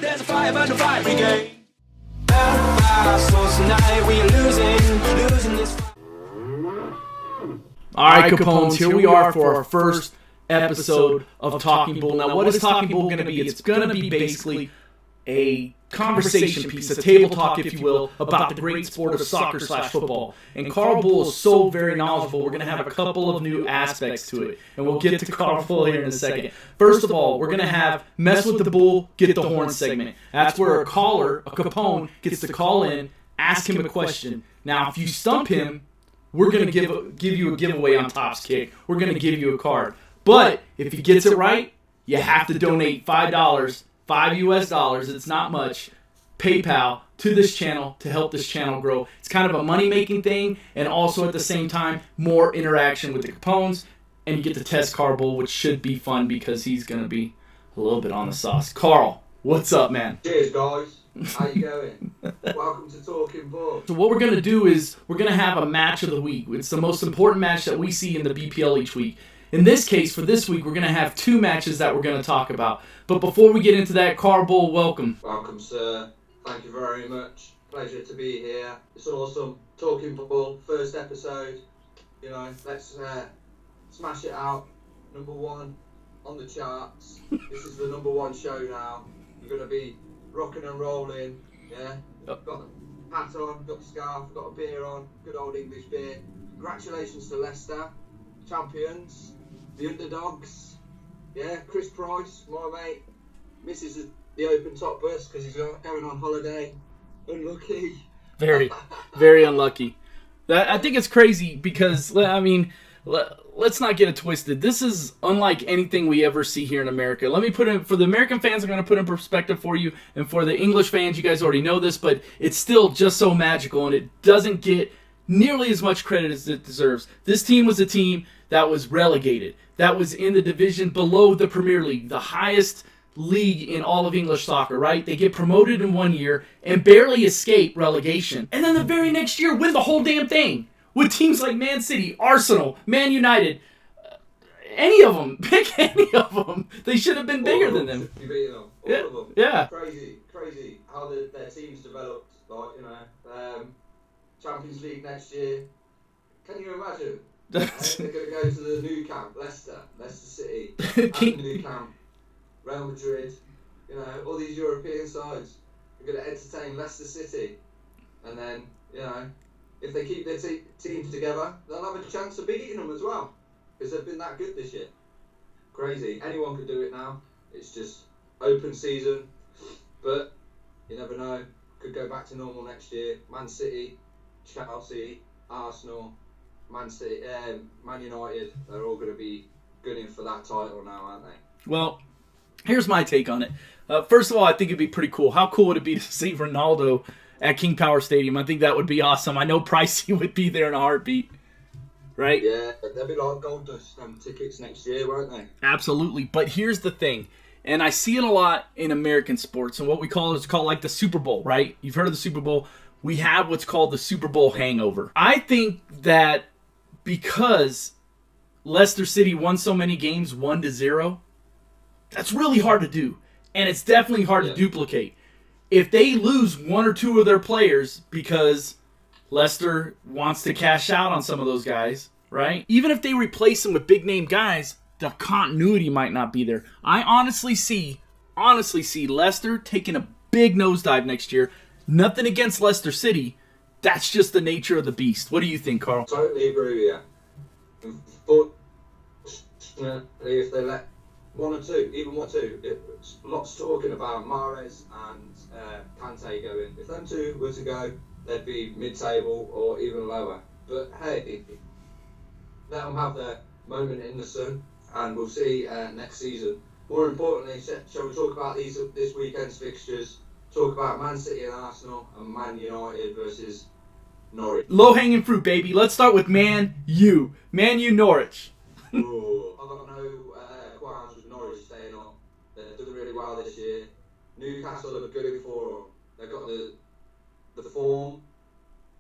There's a fire burn the fire brigade. Tonight we are losing this fight. All right, Capones, here we are for our first episode of Talking Bull. Now, what is Talking Bull going to be? It's going to be basically a conversation piece, a table talk, if you will, about the great sport of soccer/football. And Carl Bull is so very knowledgeable, we're going to have a couple of new aspects to it. And we'll get to Carl Bull here in a second. First of all, we're going to have Mess with the Bull, Get the Horn segment. That's where a caller, a Capone, gets to call in, ask him a question. Now, if you stump him, we're going to give you a giveaway on Top's Kick. We're going to give you a card. But if he gets it right, you have to donate $5, $5 US, it's not much, PayPal, to this channel to help this channel grow. It's kind of a money-making thing, and also at the same time, more interaction with the Capones, and you get to test Carl Bull, which should be fun because he's going to be a little bit on the sauce. Carl, what's up, man? Cheers, guys. How you going? Welcome to Talking Bull. So what we're going to do is we're going to have a match of the week. It's the most important match that we see in the BPL each week. In this case, for this week, we're going to have two matches that we're going to talk about. But before we get into that, Carl Bull, welcome. Welcome, sir. Thank you very much. Pleasure to be here. It's awesome. Talking Bull, first episode. You know, let's smash it out. Number one on the charts. This is the number one show now. We're going to be rocking and rolling. Yeah. Yep. Got the hat on, got the scarf, got a beer on. Good old English beer. Congratulations to Leicester, champions. The underdogs, yeah, Chris Price, my mate, misses the open top bus because he's going on holiday. Unlucky. Very, very unlucky. I think it's crazy because, I mean, let's not get it twisted. This is unlike anything we ever see here in America. Let me put it, for the American fans, I'm going to put in perspective for you, and for the English fans, you guys already know this, but it's still just so magical, and it doesn't get nearly as much credit as it deserves. This team was a team that was relegated, that was in the division below the Premier League, the highest league in all of English soccer, right? They get promoted in 1 year and barely escape relegation. And then the very next year win the whole damn thing with teams like Man City, Arsenal, Man United, any of them. Pick any of them. They should have been bigger than them. You beat them. All of them. Yeah. Crazy how their teams developed. Like, you know, Champions League next year. Can you imagine? They're going to go to the new camp, Leicester City, and the new camp, Real Madrid, you know, all these European sides are going to entertain Leicester City. And then, you know, if they keep their teams together, they'll have a chance of beating them as well, because they've been that good this year. Crazy. Anyone could do it now. It's just open season, but you never know. Could go back to normal next year. Man City, Chelsea, Arsenal, Man City, Man United, they're all going to be gunning for that title now, aren't they? Well, here's my take on it. First of all, I think it'd be pretty cool. How cool would it be to see Ronaldo at King Power Stadium? I think that would be awesome. I know Pricey would be there in a heartbeat, right? Yeah, they'll be like gold dust tickets next year, won't they? Absolutely. But here's the thing, and I see it a lot in American sports, and what we call is called like the Super Bowl, right? You've heard of the Super Bowl. We have what's called the Super Bowl hangover. I think that because Leicester City won so many games 1-0, that's really hard to do. And it's definitely hard to duplicate. If they lose one or two of their players because Leicester wants to cash out on some of those guys, right? Even if they replace them with big-name guys, the continuity might not be there. I honestly see Leicester taking a big nosedive next year. Nothing against Leicester City. That's just the nature of the beast. What do you think, Carl? Totally agree with you. Unfortunately, if they let one or two, even one or two, it's lots talking about Mahrez and Kante going. If them two were to go, they'd be mid-table or even lower. But hey, let them have their moment in the sun, and we'll see next season. More importantly, shall we talk about this weekend's fixtures? Talk about Man City and Arsenal and Man United versus Norwich. Low-hanging fruit, baby. Let's start with Man U. Man U Norwich. Ooh, I've got no qualms with Norwich staying up. They're doing really well this year. Newcastle are good before. They've got the form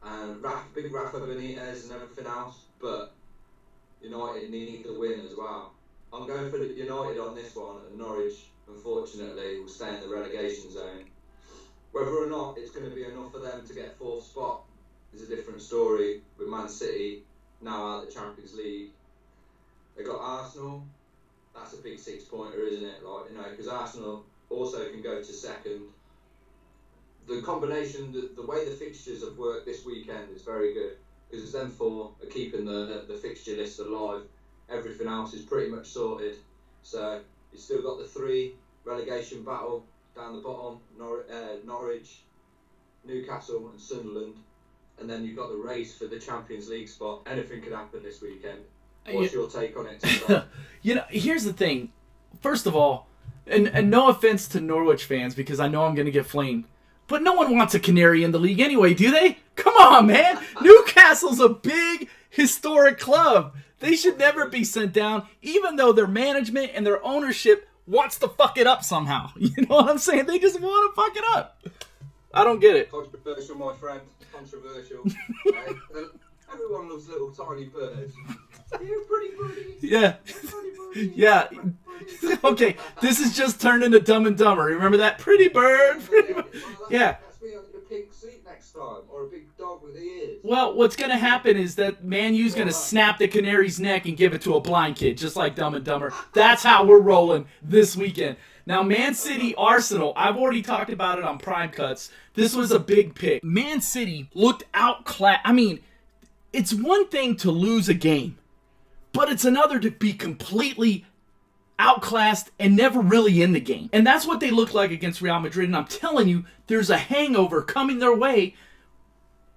and big Rafa Benitez and everything else. But United need the win as well. I'm going for the United on this one, and Norwich unfortunately, will stay in the relegation zone. Whether or not it's going to be enough for them to get fourth spot is a different story. With Man City now out of the Champions League, they got Arsenal. That's a big 6-pointer, isn't it? Like, you know, because Arsenal also can go to second. The combination, the way the fixtures have worked this weekend is very good, because them four are keeping the fixture list alive. Everything else is pretty much sorted. So you've still got the 3 relegation battle down the bottom: Norwich, Newcastle, and Sunderland. And then you've got the race for the Champions League spot. Anything could happen this weekend. What's your take on it? You know, here's the thing. First of all, and no offense to Norwich fans, because I know I'm going to get flamed, but no one wants a Canary in the league anyway, do they? Come on, man. Newcastle's a big, historic club. They should never be sent down, even though their management and their ownership wants to fuck it up somehow. You know what I'm saying? They just want to fuck it up. I don't get it. Controversial, my friend. Controversial. Everyone loves little tiny birds. You're a pretty birdie. Yeah. Pretty birdie. Yeah. Okay, this is just turned into Dumb and Dumber. Remember that? Pretty bird. Yeah. That's me on a pink seat next time, or a big dog with ears. Well, what's going to happen is that Man U's going to snap the canary's neck and give it to a blind kid, just like Dumb and Dumber. That's how we're rolling this weekend. Now, Man City, Arsenal, I've already talked about it on Prime Cuts. This was a big pick. Man City looked outclassed. I mean, it's one thing to lose a game, but it's another to be completely outclassed and never really in the game. And that's what they look like against Real Madrid. And I'm telling you, there's a hangover coming their way.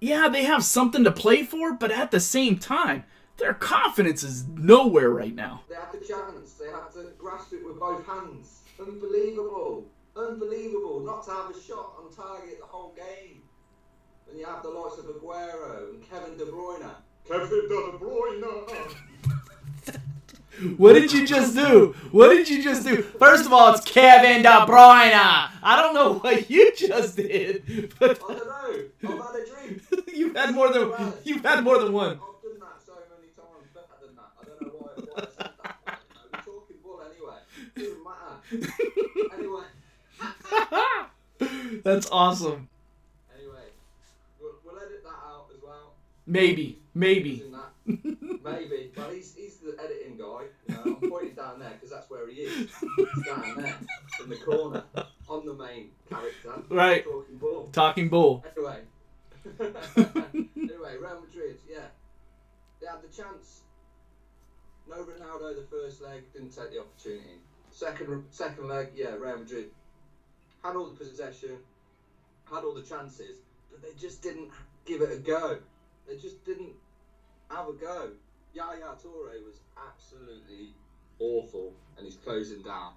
Yeah, they have something to play for, but at the same time, their confidence is nowhere right now. They had the chance. They had to grasp it with both hands. Unbelievable. Unbelievable. Not to have a shot on target the whole game. And you have the likes of Aguero and Kevin De Bruyne. Kevin De Bruyne! What did you just do? What did you just do? First of all, it's Kevin De Bruyne. I don't know what you just did. But I don't know. I've had a drink. You've had more than one. I've done that so many times better than that. I don't know why I said that. We're talking bull anyway. It doesn't matter. Anyway. That's awesome. Anyway. We'll edit that out as well. Maybe. Maybe. Well, he's the editing guy. You know, I'm pointing down there because that's where he is. He's down there in the corner. I'm the main character. Right. Talking bull. Talking bull. Anyway. Real Madrid, yeah. They had the chance. No Ronaldo the first leg, didn't take the opportunity. Second leg, yeah, Real Madrid had all the possession, had all the chances, but they just didn't give it a go. They just didn't have a go. Yaya Toure was absolutely awful, and he's closing down.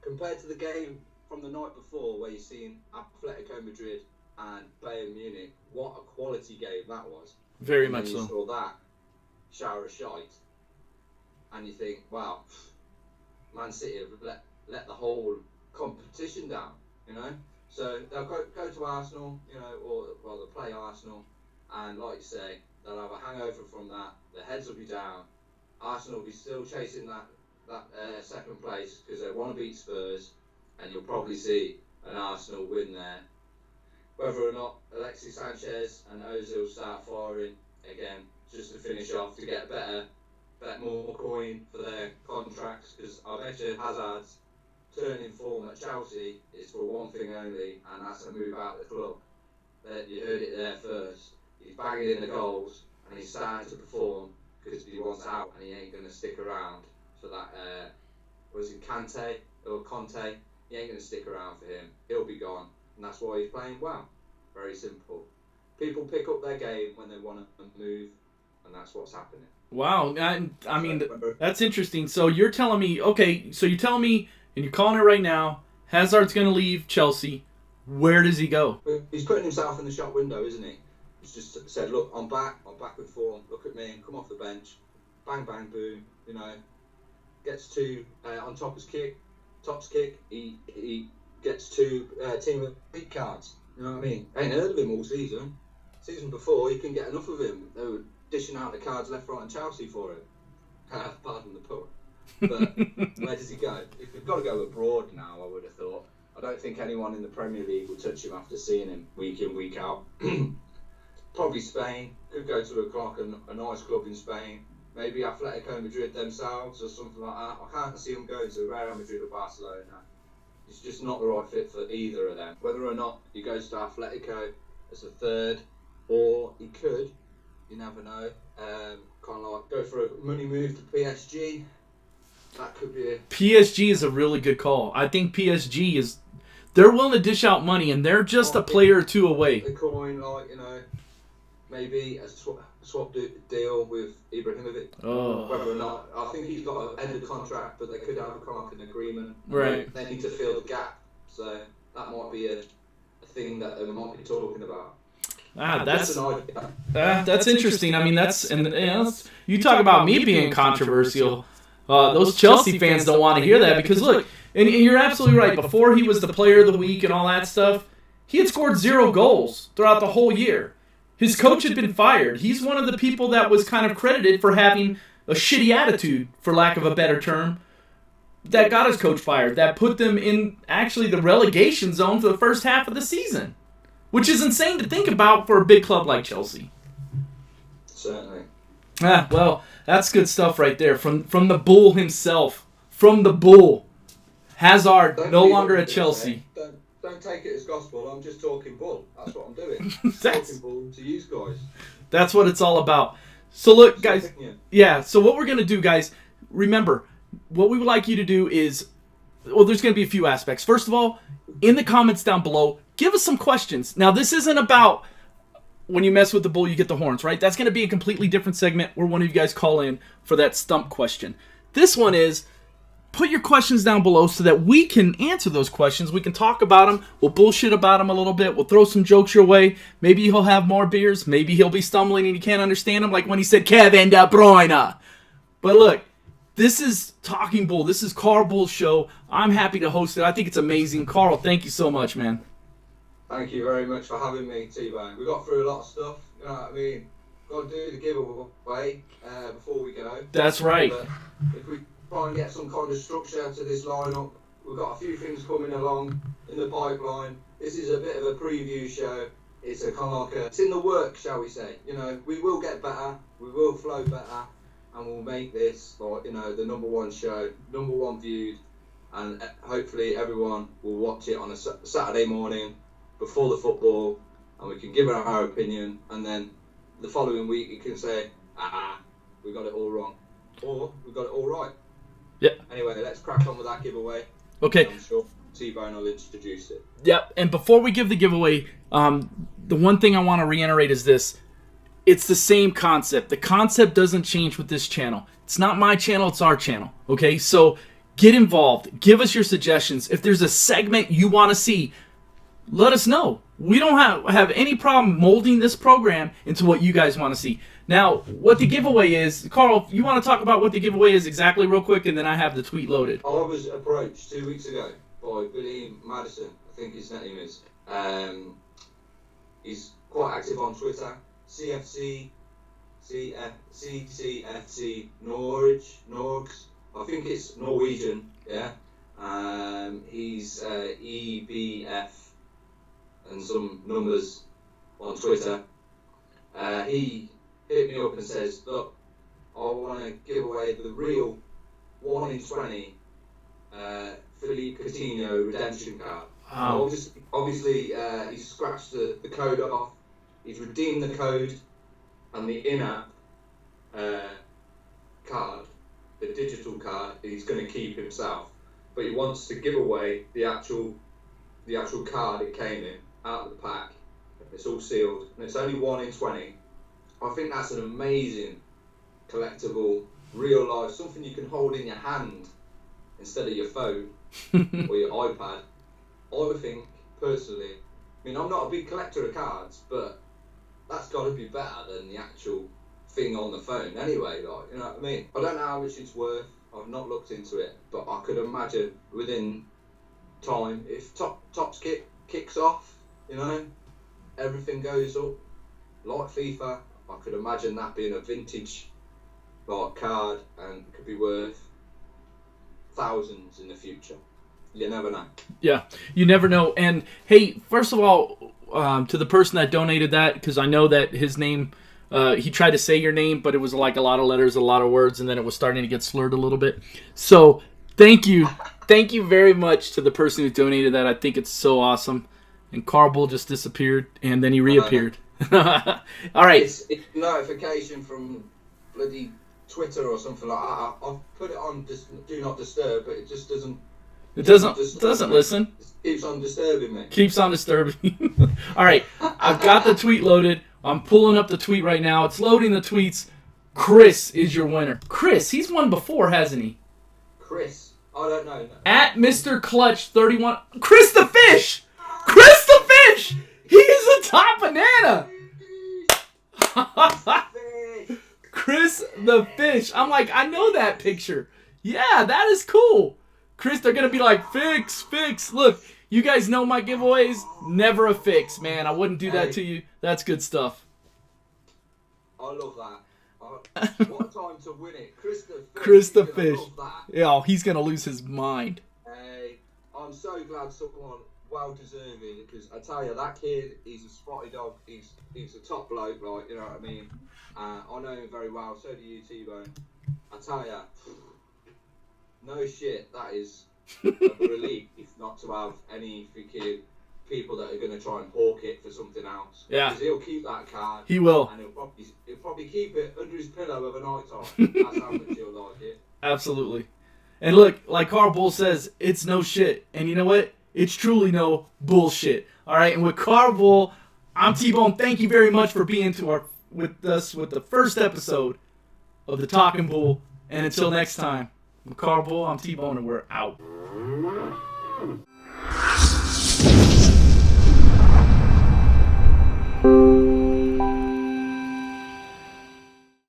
Compared to the game from the night before, where you've seen Atletico Madrid and Bayern Munich, what a quality game that was. Very and much then you so. saw that shower of shite, and you think, wow, Man City have let the whole competition down, you know. So they'll go to Arsenal, you know, or they'll play Arsenal, and like you say, they'll have a hangover from that. Their heads will be down. Arsenal will be still chasing that second place because they want to beat Spurs, and you'll probably see an Arsenal win there. Whether or not Alexis Sanchez and Ozil start firing again, just to finish off to get more coin for their contracts, because I bet you Hazard's turning form at Chelsea is for one thing only, and that's to move out the club. You heard it there first. He's banging in the goals and he's starting to perform because he wants out, and he ain't going to stick around for that. Was it Kante or Conte? He ain't going to stick around for him. He'll be gone, and that's why he's playing well. Very simple. People pick up their game when they want to move, and that's what's happening. Wow, I mean, that's interesting. So you're telling me, and you're calling it right now, Hazard's going to leave Chelsea. Where does he go? He's putting himself in the shop window, isn't he? He's just said, look, I'm back with form, look at me, come off the bench, bang, bang, boom, you know, gets two on tops kick, he gets two team of beat cards, you know what I mean? Ain't heard of him all season. Season before, you couldn't get enough of him. They were dishing out the cards left, right and Chelsea for him. Pardon the pun. But where does he go? If we've got to go abroad now, I would have thought. I don't think anyone in the Premier League will touch him after seeing him week in, week out. Probably Spain. Could go to a nice club in Spain. Maybe Atletico Madrid themselves or something like that. I can't see him going to Real Madrid or Barcelona. He's just not the right fit for either of them. Whether or not he goes to Atletico as a third, or he could, you never know, kind of like go for a money move to PSG. That could be it. PSG is a really good call. I think PSG is, they're willing to dish out money, and they're just a player or two away. The coin, like, maybe a swap deal with Ibrahimovic. Oh. Whether or not, I think he's got an ended contract, but they could have an agreement. Right. They need to fill the gap, so that might be a thing that they might be talking about. That's an idea. that's interesting. I mean, you talk about me being controversial. Those Chelsea fans don't want to hear that because look, and you're absolutely right. Before he was the player of the week and all that stuff, he had scored 0 goals throughout the whole year. His coach had been fired. He's one of the people that was kind of credited for having a shitty attitude, for lack of a better term, that got his coach fired, that put them in actually the relegation zone for the first half of the season, which is insane to think about for a big club like Chelsea. Certainly. Well, that's good stuff right there. From the Bull himself. From the Bull. Hazard, no longer at Chelsea. Don't take it as gospel. I'm just talking bull. That's what I'm doing. Talking bull to you guys. That's what it's all about. So look, guys. Yeah, so what we're going to do, guys, remember, what we would like you to do is, well, there's going to be a few aspects. First of all, in the comments down below, give us some questions. Now, this isn't about when you mess with the bull, you get the horns, right? That's going to be a completely different segment where one of you guys call in for that stump question. This one is, put your questions down below so that we can answer those questions. We can talk about them. We'll bullshit about them a little bit. We'll throw some jokes your way. Maybe he'll have more beers. Maybe he'll be stumbling and you can't understand him, like when he said Kevin De Bruyne. But look, this is Talking Bull. This is Carl Bull's show. I'm happy to host it. I think it's amazing. Carl, thank you so much, man. Thank you very much for having me, T-Bone. We got through a lot of stuff, you know what I mean? Got to do the giveaway before we go. That's right. But if we try and get some kind of structure to this lineup, we've got a few things coming along in the pipeline. This is a bit of a preview show. It's a kind of like it's in the work, shall we say. You know, we will get better, we will flow better, and we'll make this, like, you know, the #1 show, #1 viewed, and hopefully everyone will watch it on a Saturday morning before the football, and we can give our opinion, and then the following week you can say, we got it all wrong, or we got it all right. Yeah. Anyway, let's crack on with that giveaway. Okay. I'm sure T-Bone will introduce it. Yep. And before we give the giveaway, the one thing I want to reiterate is this. It's the same concept. The concept doesn't change with this channel. It's not my channel, it's our channel. Okay? So get involved. Give us your suggestions. If there's a segment you want to see, let us know. We don't have any problem molding this program into what you guys want to see. Now, what the giveaway is, Carl, you want to talk about what the giveaway is exactly real quick, and then I have the tweet loaded. I was approached 2 weeks ago by Billy Madison, I think his name is. He's quite active on Twitter. CCFC Norwich, Norgs. I think it's Norwegian, yeah. He's EBF and some numbers on Twitter. He hit me up and says, look, I want to give away the real 1 in 20 Philippe Coutinho redemption card. Wow. Obviously, he's scratched the code off, he's redeemed the code, and the in-app card, the digital card, he's going to keep himself. But he wants to give away the actual card it came in, out of the pack. It's all sealed, and it's only 1 in 20. I think that's an amazing collectible, real life, something you can hold in your hand instead of your phone or your iPad. I would think, personally, I mean, I'm not a big collector of cards, but that's got to be better than the actual thing on the phone anyway, like, you know what I mean? I don't know how much it's worth, I've not looked into it, but I could imagine within time, if Topps kicks off, you know, everything goes up, like FIFA, I could imagine that being a vintage like card and could be worth thousands in the future. You never know. Yeah, you never know. And hey, first of all, to the person that donated that, because I know that his name, he tried to say your name, but it was like a lot of letters, a lot of words, and then it was starting to get slurred a little bit. So thank you very much to the person who donated that. I think it's so awesome. And Carbull just disappeared, and then he reappeared. All right. It's notification from bloody Twitter or something like that. I've put it on do not disturb, but it just doesn't. It doesn't listen. It keeps on disturbing me. Keeps on disturbing. All right, I've got the tweet loaded. I'm pulling up the tweet right now. It's loading the tweets. Chris is your winner. Chris, he's won before, hasn't he? Chris, I don't know. At Mr. Clutch 31. Chris the Fish! Chris the Fish! He is a top banana! Chris the Fish. I'm like, I know that picture. Yeah, that is cool. Chris, they're going to be like, fix. Look, you guys know my giveaways. Never a fix, man. I wouldn't do that to you. That's good stuff. I love that. What a time to win it. Chris the Fish. Yeah, he's going to lose his mind. Hey, I'm so glad someone well-deserving, because I tell you, that kid, he's a spotty dog. He's a top bloke, like, you know what I mean? I know him very well. So do you, T-Bone. I tell you, no shit, that is a relief not to have any freaking people that are going to try and hawk it for something else. Yeah. Because he'll keep that card. He will. And he'll probably keep it under his pillow of a night time. That's how much he'll like it. Absolutely. And look, like Carbull says, it's no shit. And you know what? It's truly no bullshit. All right, and with Carbull, I'm T-Bone. Thank you very much for being with us with the first episode of the Talking Bull. And until next time, I'm Carbull, I'm T-Bone, and we're out.